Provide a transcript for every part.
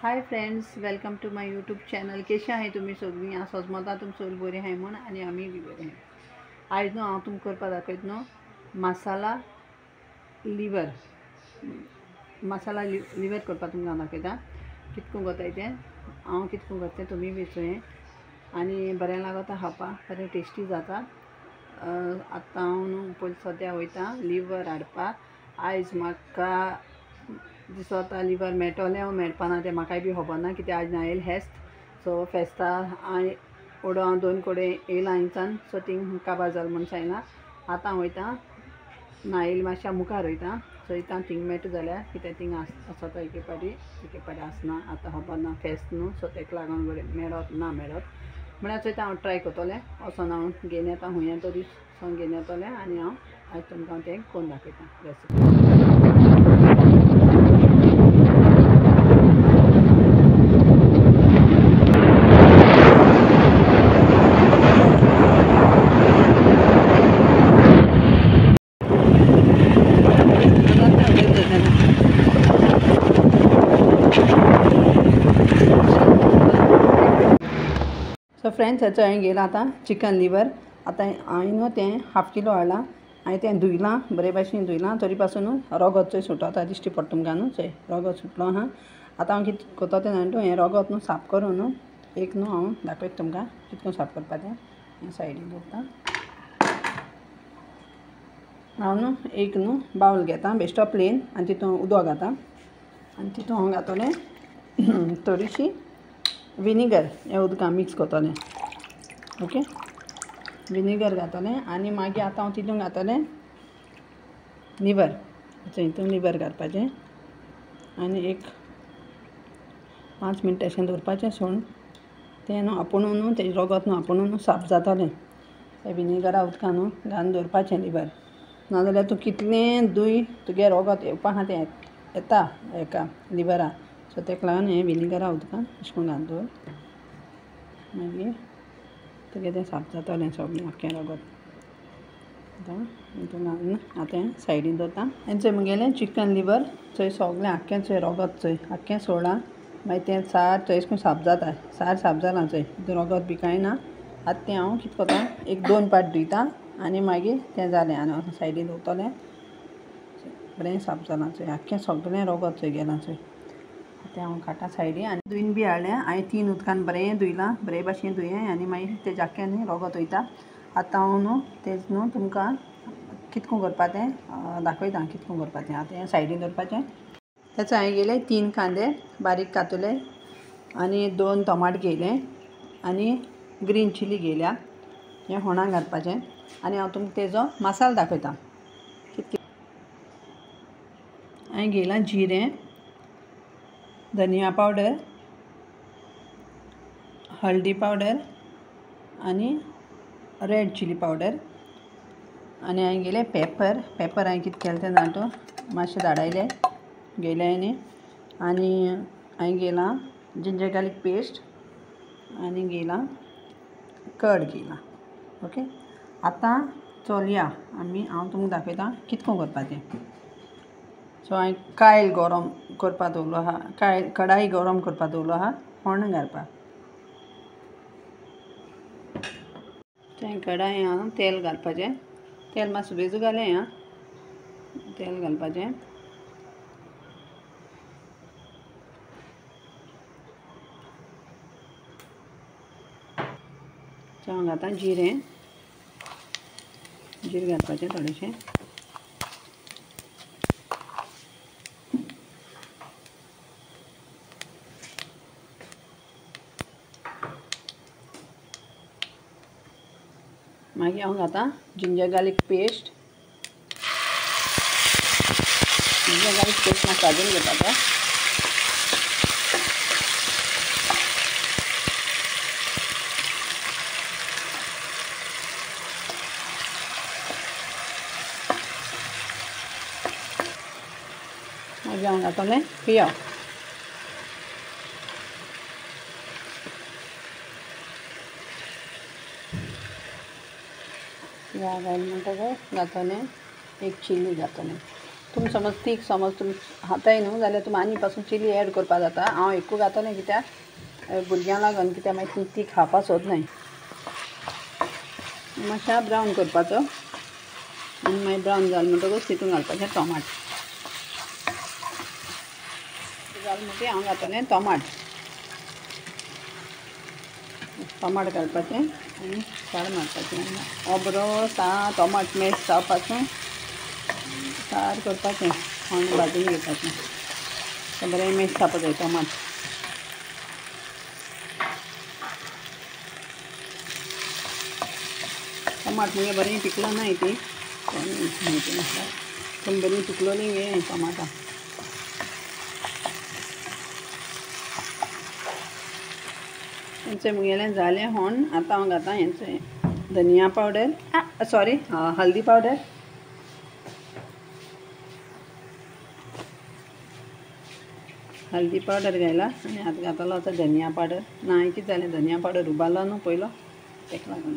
Hi friends, welcome to my YouTube channel. कशें आहाय तुमी सगळीं? हांव सोजमोता तुमी सगळीं बरीं आहाय म्हूण आनी आमी बी बरीं आहाय. आयज न्हू हांव तुमकां करपा दाखयता न्हू मसाला लिवर. मसाला लिवर करपा तुमकां हांव दाखयता. कितको करताय तें हांव कितको करता तुमी बी चोय आनी बरें लागता खावपाक, बरें टेस्टी जाता. आतां हांव न्हू पयलीं सद्या वयता लिवर हाडपाक. आयज म्हाका दिसता लिवर मेळटोलें वा मेळपाना तें म्हाकाय बी खबर ना, कित्याक आयज नायल फेस्त. सो फेस्ता हांव 2 कडेन येयलां हिंगच्यान, सो थिंग काबार जालें म्हूण सांगलां. आतां हांव वयता नायल मातशा मुखार वयता. सो इतां थिंग मेळटा जाल्यार, कित्याक थिंग आसता एके पाटी आसना. आतां खबर ना, फेस्त न्हू, सो तेका लागून मेळत ना मेळत म्हळ्यार चोयता हांव ट्राय करतलें. वोसोन हांव घेवन येता हुंया तरी वोसोन घेवन येतलें आनी हांव आयज तुमकां तें करून दाखयता रेसिपी. सो फ्रेंड्स, हेचो हांवें घेयला आतां चिकन लिवर. आतां हांवें न्हू तें हाफ किलो हाडलां. हांवें तें धुयलां, बरे भाशेन धुयलां, तरी पासून रगत चोय सुटोता दिश्टी पडटा तुमकां न्हू. चोय रगत सुटलो आहा. आतां हांव कितें करता तें जाणा तूं, हें रगत न्हू साफ करून न्हू एक न्हू हांव दाखयता तुमकां कितको साफ करपा तें. हें सायडीन दवरता. हांव न्हू एक न्हू बावल घेता, बेश्टो प्लेन, आनी तितून उदक घालता आनी तितून हांव घातलें थोडीशी विनेगर. हे उदकां मिक्स करतलें. ओके, विनेगर घातलें आनी मागीर आतां हांव तितून घातलें लिवर. हितून लिवर घालपाचें आनी एक 5 मिनटां अशें दवरपाचें सोडून तें न्हू आपुणून न्हू तेजें रगत न्हू आपुणून न्हू साफ जातलें. तें विनेगरा उदकां न्हू घालून दवरपाचें लिवर. नाजाल्यार तूं कितलें धुय, तुगे रगत येवपा आहा तें येता हेका लिवरा. सो तेका लागून हें विनेगरा उदकां अशें करून घालून दवर. मागीर तुगे तें साफ जातलें सगळें आख्खें रगत. आतां हितून घालून आतां हें सायडीन दवरता. हें चोय मुगेलें चिकन लिवर चोय सगळें आख्खें चोय रगत चोय आख्खें सोडलां. मागीर तें सार चोय अशें करून साफ जाता. सार साफ जालां चोय, हितून रगत बी कांय ना. आतां तें हांव कितें करता, एक 2 पाट धुयता आनी मागीर तें जालें आनी सायडीन दवरतलें. बरें साफ जालां चोय, आख्खें सगळें रगत चोय गेलां चोय. तें हांव काडटा सायडीन आनी धुयन बी हाडलें. हांवें 3 उदकान बरें धुयलां, बरे भाशेन धुयें आनी मागीर तेजें आख्खें न्ही रगत वयता. आतां हांव न्हू तें न्हू तुमकां कितको करपा तें दाखयता कितको करपा तें. आतां हें सायडीन दवरपाचें. तेचो हांवें घेयले 3 कांदे बारीक कातले आनी 2 टोमाट घेयले आनी ग्रीन चिली घेयल्या. हें होणाक घालपाचें आनी हांव तुमकां तेजो मसालो दाखयता. हांवें घेयलां जिरें, धनिया पावडर, हळदी पावडर आनी रेड चिली पावडर आनी हांवें घेयलें पेपर. हांवें कितें केलें तें जाणा तूं, मातशें धाडायलें घेयलें आनी हांवें घेयलां जिंजर गार्लीक पेस्ट आनी घेयलां कर्ड घेयलां. ओके, आतां चलया हांव तुमकां दाखयतां कितको करपा तें. सो हांवें कायल गरम करपा दवरलो आहा, कडाई गरम करपा दवरलो आहा होण्ण घालपाक. तें कडाई हांव तेल घालपाचें. तेल मातसो बेजू घालें आं. तेल घालपाचें. सो हांव घालतां जिरें घालपाचें थोडेंशें. मागीर हांव घालतां ginger garlic paste. Ginger garlic paste मातसो भाजून घेवपाचो. मागीर हांव घालतलें पियाव. पियाव घाल म्हणटकच घालतलें एक चिली घालतलें. तुम समज तीख समज तुम खाताय न्हू जाल्यार तुमी आनी पासून चिली एड करपा जाता। हांव एकू घातलें कित्याक भुरग्यांक लागून, कित्याक मागीर ती तीख खावपा सोदनाय। मातशा ब्रावन करपाचो आनी मागीर ब्रावन जाल म्हणटकूच तितून घालपाचें टोमाट जाल म्हणटी हांव घातलें टोमाट घालपाचें आनी सार मारपाचें। हो बरो टोमाट मॅश जावपाचो, सार करपाचें, थंड भाजून घेवपाचें। तो बरें मॅश जावपा जाय टोमाट। टमाट मुगे बरें पिकलो नाय ती म्हायती नासता, पूण बरीं पिकलोलीं गे टमाटां। हेंचें मुगेलें जालें होण। आतां हांव घातां हेंचें धनिया पावडर, सॉरी हल्दी पावडर, हल्दी पावडर घायला आनी आतां घातलो आतां धनिया पावडर। ना कितें जालें, धनिया पावडर उबारलो न्हू पयलो, तेका लागून।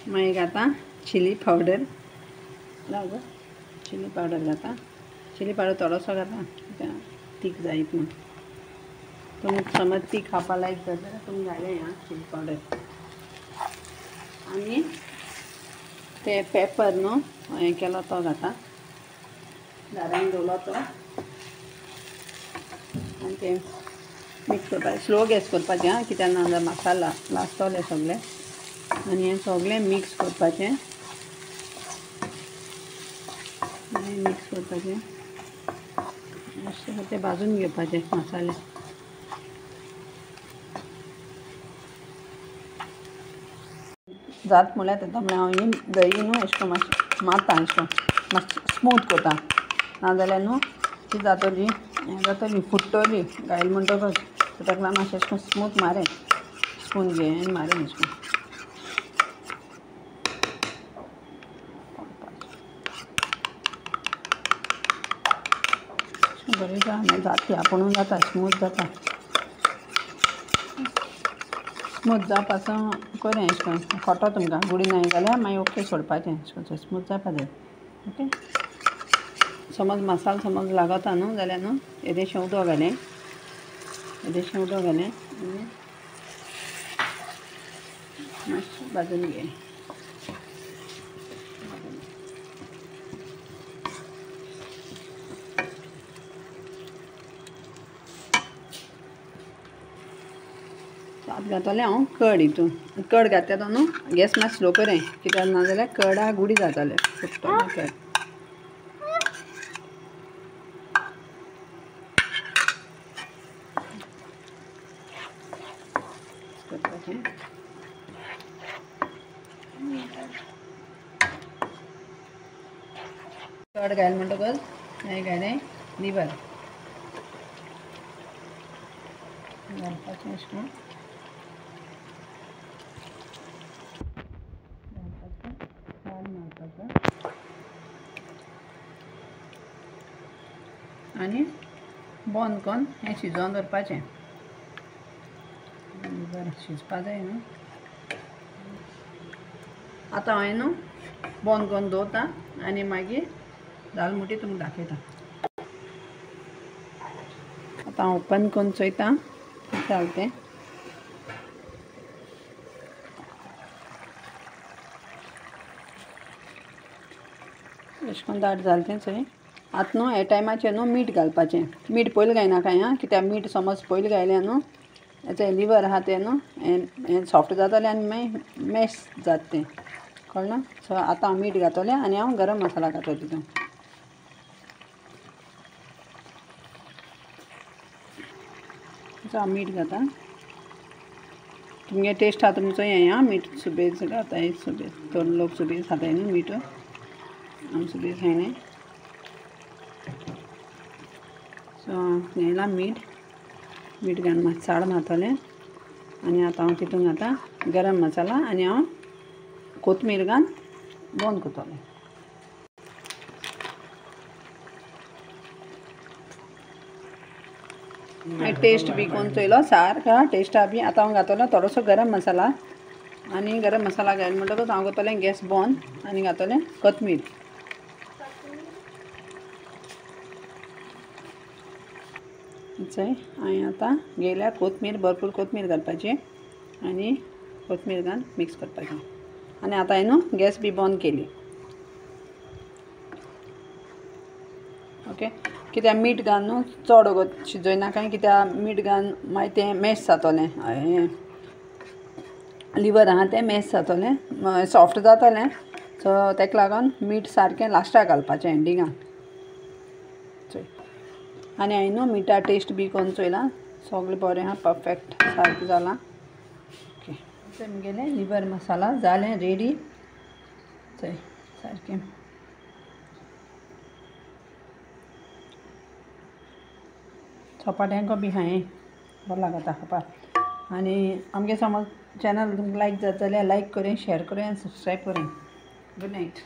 मागीर घातां चिली पावडर, चिली पावडर घातां। चिली पावडर थोडोसो घातां कित्याक तीख जायत न्हू। तुमी समज तीख खावपा लायक जाल्यार तुमी घायलें आं चिली पावडर। आनी ते पेपर न्हू हें केलो तो घातां, धारान दवरलो तो, आनी तें मिक्स करपाचें। स्लो गॅस करपाचें आं, कित्याक नाजाल्यार मसाला लासतलें सगळें। आनी हें सगळें मिक्स करपाचें, मिक्स करपाचें, मातशें तें भाजून घेवपाचें मसाले। जात म्हळ्यार येता म्हळ्यार हांव ही दही न्हू अशें करून मातशें मारता, अशें करून मातशें स्मूथ करता। नाजाल्यार न्हू ती जातली हें जातली फुट्टली गायल म्हणटकच, सो ताका लागून मातशें अशें करून स्मूथ मारें, स्पून घेयन आनी मारें अशें करून। बरें जाता आपुणूच जाता, स्मूथ जाता। स्मूथ जावपाचो करें अशें करून, खोटो तुमकां गुडी नाय जाल्यार मागीर ओके सोडपाचें अशें करून, स्मूथ जावपा जाय। ओके, समज मसालो समज लागता न्हू जाल्यार न्हू येदेशें उदक घालें, येदेशें उदक घालें आनी मातशें भाजून घे। आतां घातलें हांव कड हितून। कड घातलेलो न्हू गॅस मातशें स्लो करें, कित्याक नाजाल्यार कडा गुडी जाताले, फुट्टलें कड। करपाचें कड घायल म्हणटकच मागीर घालें लिवर घालपाचें अशें करून, साल मारपाचो आनी बंद करून हें शिजोवन दवरपाचें। लिवर शिजपा जाय न्हू। आतां हांवें न्हू बंद करून दवरता आनी मागीर जाल म्हणटी तुमकां दाखयता। आतां हांव ओपन करून चोयता कितें जालें तें। अशें करून दाट जालें तें चोय। आतां न्हू हे टायमाचेर न्हू मीठ घालपाचें। मीठ पयलीं घायनाकाय आं, कित्याक मीठ समज पयलीं घायलें न्हू हेचें लिवर आहा तें न्हू हें सॉफ्ट जातलें आनी मागीर मॅश जाता तें, कळ्ळें। सो आतां हांव मीठ घातलें आनी हांव गरम मसाला घातलो तितून। हांव मीठ घातां, तुमगे टेस्ट आहा तुमचो हें आं, मीठ सुबेज घाताय सुबेज, थोडे लोक सुबेज खाताय न्हू मीठ, हांव सुबेज खायनाय। सो घायलां मीठ घालून मातशें साळ मारतलें आनी आतां हांव तितून घातां गरम मसाला आनी हांव कोथमीर घालून बंद करतलें। टेस्ट बी कोण चोयलो सारको टेस्ट आहा बी। आतां हांव घातलो थोडोसो गरम मसाला आनी गरम मसाला घाल म्हणटकूच हांव करतलें गॅस बंद आनी घातलें कोथमीर. हांवें आतां गेल्यार कोथमीर भरपूर कोथमीर घालपाची आनी कोथमीर घालून मिक्स करपाचें. आनी आतां हांवें गॅस बी बंद केली. ओके, कित्याक मीठ घालून चड वगत शिजयनाका, कित्याक मीठ घालून मागीर तें मॅश जातलें. लिवर आहा तें मॅश जातलें, सॉफ्ट जातलें. सो ताका लागून मीठ सारकें लास्टाक घालपाचें एंडिंगाक. आनी हांवें मिठा टेस्ट बी करून चोयलां, सगळें बरें आहा, परफेक्ट सारकें जालां. ओके, तेमगेलें लिवर मसाला जालें रेडी. चोय सारकें चपात्यांक बी हांवें बरो लागता खावपाक. आनी आमगे समज चॅनल तुमकां लायक जाता जाल्यार लायक करें, शेअर करें आनी सबस्क्रायब करें. Good night.